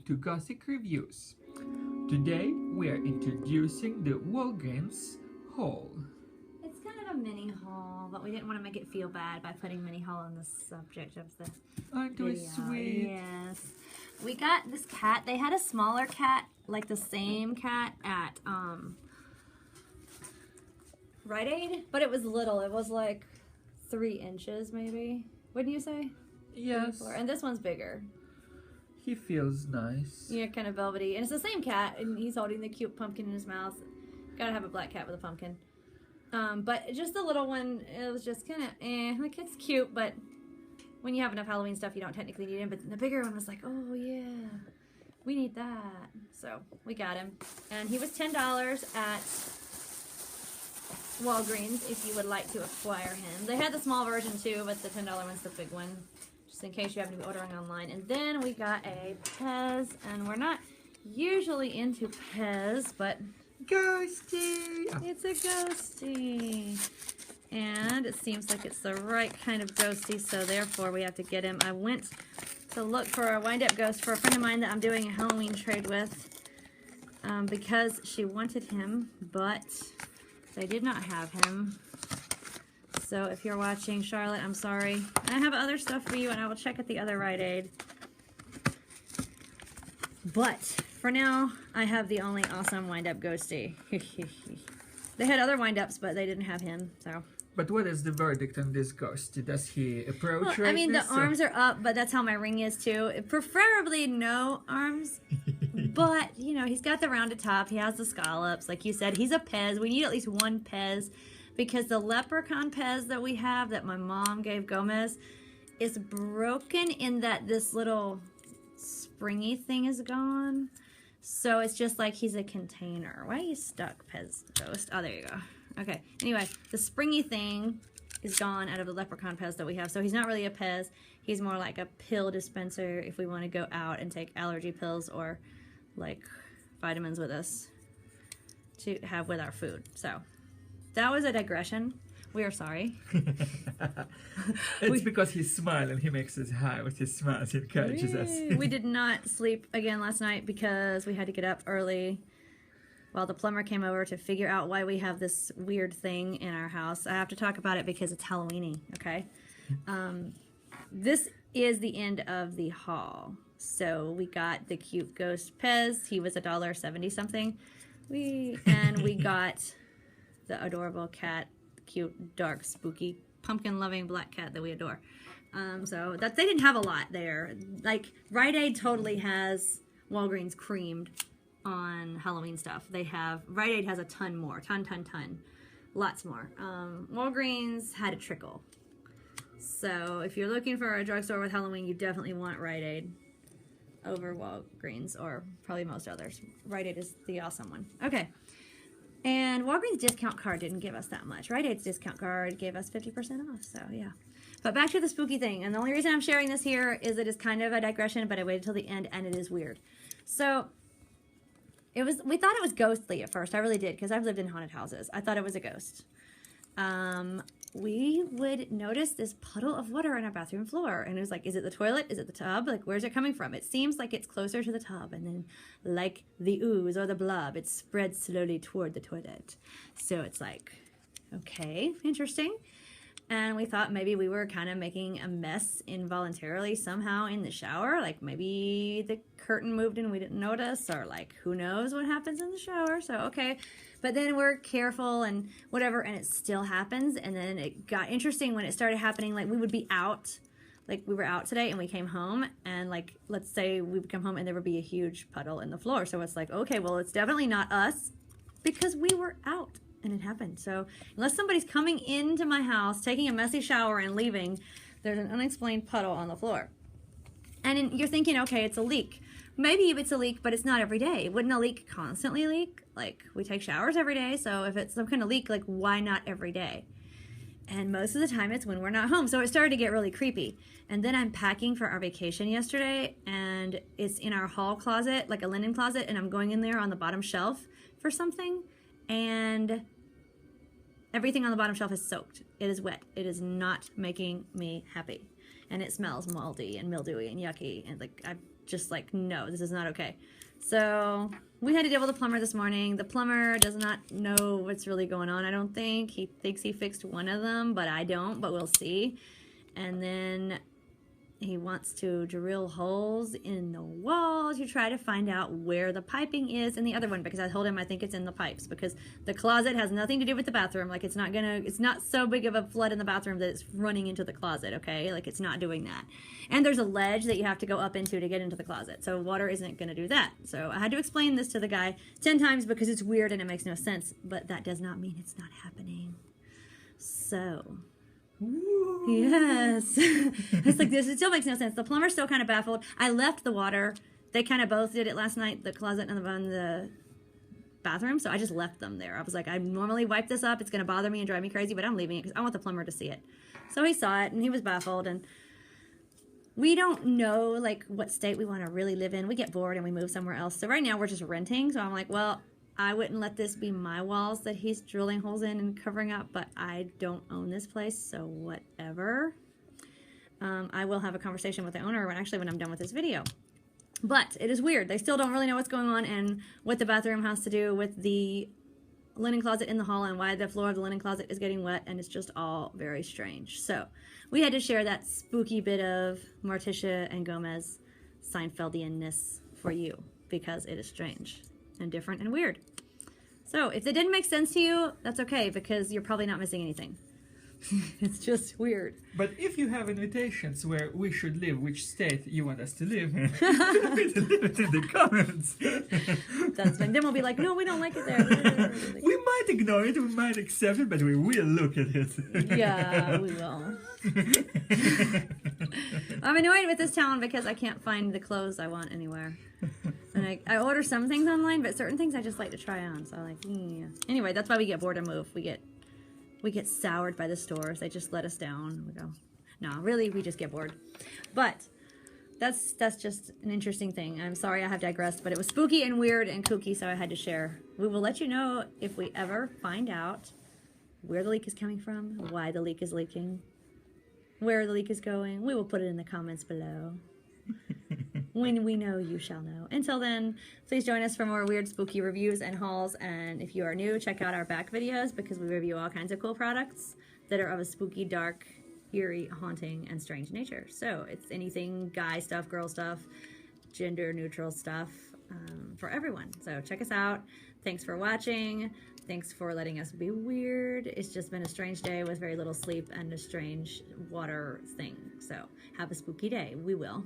to Gothic Reviews. Today we are introducing the WalGreens haul. It's kind of a mini haul, but we didn't want to make it feel bad by putting mini haul on the subject of the Aren't they video. sweet? Yes. We got this cat. They had a smaller cat, like the same cat at Rite Aid, but it was little. It was like 3 inches maybe. Wouldn't you say? Yes. And this one's bigger. He feels nice. Yeah, kind of velvety. And it's the same cat, and he's holding the cute pumpkin in his mouth. Gotta have a black cat with a pumpkin. But just the little one, it was just kind of, like it's cute, but when you have enough Halloween stuff, you don't technically need him. But the bigger one was like, oh yeah, we need that. So we got him. And he was $10 at WalGreens if you would like to acquire him. They had the small version too, but the $10 one's the big one, just in case you happen to be ordering online. And then we got a Pez, and we're not usually into Pez, but Ghosty! it's a ghosty. And it seems like it's the right kind of ghosty, so therefore we have to get him. I went to look for a wind-up ghost for a friend of mine that I'm doing a Halloween trade with because she wanted him, but they did not have him. So if you're watching, Charlotte, I'm sorry. I have other stuff for you, and I will check at the other Rite Aid. But for now, I have the only awesome wind-up ghosty. They had other wind-ups, but they didn't have him, so. But what is the verdict on this ghost? Does he approach Well, I mean, the arms are up, but that's how my ring is too. Preferably no arms, but, you know, he's got the rounded top. He has the scallops. Like you said, he's a Pez. We need at least one Pez because the leprechaun Pez that we have that my mom gave Gomez is broken in that this little springy thing is gone. So it's just like he's a container. Why are you stuck, Pez Ghost? Oh, there you go. Okay, anyway, the springy thing is gone out of the leprechaun Pez that we have. So he's not really a Pez. He's more like a pill dispenser if we want to go out and take allergy pills or like vitamins with us to have with our food. So that was a digression. We are sorry. It's because he's smiling. He makes us high with his smile. He encourages us. We did not sleep again last night because we had to get up early while the plumber came over to figure out why we have this weird thing in our house. I have to talk about it because it's Halloween-y, okay? This is the end of the haul. So we got the cute ghost Pez. He was $1.70 something. And we got the adorable cat, cute, dark, spooky, pumpkin-loving black cat that we adore. So that they didn't have a lot there. Like, Rite Aid totally has WalGreens creamed on Halloween stuff. They have, Rite Aid has a ton more, ton, lots more. WalGreens had a trickle. So if you're looking for a drugstore with Halloween, you definitely want Rite Aid over WalGreens, or probably most others. Rite Aid is the awesome one. Okay. And WalGreens discount card didn't give us that much. Rite Aid's discount card gave us 50% off, so yeah. But back to the spooky thing, and the only reason I'm sharing this here is it is kind of a digression, but I waited till the end, and it is weird. So we thought it was ghostly at first. I really did, because I've lived in haunted houses. I thought it was a ghost. We would notice this puddle of water on our bathroom floor, and it was like, is it the toilet? Is it the tub? Like, where's it coming from? It seems like it's closer to the tub, and then like the ooze or the blob, it spreads slowly toward the toilet. So it's like, okay, interesting. And we thought maybe we were kind of making a mess involuntarily somehow in the shower. Like maybe the curtain moved and we didn't notice, or like who knows what happens in the shower. So, okay. But then we're careful and whatever, and it still happens. And then it got interesting when it started happening. Like we would be out, like we were out today and we came home, and like, let's say we would come home and there would be a huge puddle in the floor. So it's like, okay, well, it's definitely not us because we were out. And it happened. So unless somebody's coming into my house, taking a messy shower and leaving, there's an unexplained puddle on the floor. And you're thinking, okay, it's a leak. Maybe it's a leak, but it's not every day. Wouldn't a leak constantly leak? Like, we take showers every day, so if it's some kind of leak, like, why not every day? And most of the time it's when we're not home. So it started to get really creepy. And then I'm packing for our vacation yesterday, and it's in our hall closet, like a linen closet, and I'm going in there on the bottom shelf for something, and everything on the bottom shelf is soaked. It is wet. It is not making me happy. and it smells moldy and mildewy and yucky, and like I'm just like, no, this is not okay. So we had to deal with the plumber this morning. The plumber does not know what's really going on, I don't think. He thinks he fixed one of them, but I don't, but we'll see. And then he wants to drill holes in the wall to try to find out where the piping is in the other one, because I told him I think it's in the pipes, because the closet has nothing to do with the bathroom. Like it's not so big of a flood in the bathroom that it's running into the closet, okay? Like it's not doing that. And there's a ledge that you have to go up into to get into the closet. So water isn't going to do that. So I had to explain this to the guy 10 times because it's weird and it makes no sense, but that does not mean it's not happening. So... Ooh. Yes. It's like this. It still makes no sense. The plumber's still kind of baffled. I left the water. They kind of both did it last night, the closet and the bathroom. So I just left them there. I was like, I normally wipe this up. It's going to bother me and drive me crazy, but I'm leaving it because I want the plumber to see it. So he saw it and he was baffled. And we don't know like what state we want to really live in. We get bored and we move somewhere else. So right now we're just renting. So I'm like, well, I wouldn't let this be my walls that he's drilling holes in and covering up, but I don't own this place, so whatever. I will have a conversation with the owner when I'm done with this video. But it is weird. They still don't really know what's going on and what the bathroom has to do with the linen closet in the hall and why the floor of the linen closet is getting wet, and it's just all very strange. So we had to share that spooky bit of Morticia and Gomez Seinfeldianness for you because it is strange and different and weird. So if it didn't make sense to you, that's okay, because you're probably not missing anything. It's just weird. But if you have invitations where we should live, which state you want us to live in, leave it in the comments. That's fine. Then we'll be like, no, we don't like it there. We might ignore it, we might accept it, but we will look at it. Yeah, we will. I'm annoyed with this town because I can't find the clothes I want anywhere. And I order some things online, but certain things I just like to try on. So I'm like, yeah. Anyway, that's why we get bored and move. We get soured by the stores. They just let us down. We go, no, really, we just get bored. But that's just an interesting thing. I'm sorry I have digressed, but it was spooky and weird and kooky, so I had to share. We will let you know if we ever find out where the leak is coming from, why the leak is leaking, where the leak is going. We will put it in the comments below. When we know, you shall know. Until then, please join us for more weird, spooky reviews and hauls. And if you are new, check out our back videos because we review all kinds of cool products that are of a spooky, dark, eerie, haunting, and strange nature. So it's anything guy stuff, girl stuff, gender neutral stuff for everyone. So check us out. Thanks for watching. Thanks for letting us be weird. It's just been a strange day with very little sleep and a strange water thing. So have a spooky day. We will.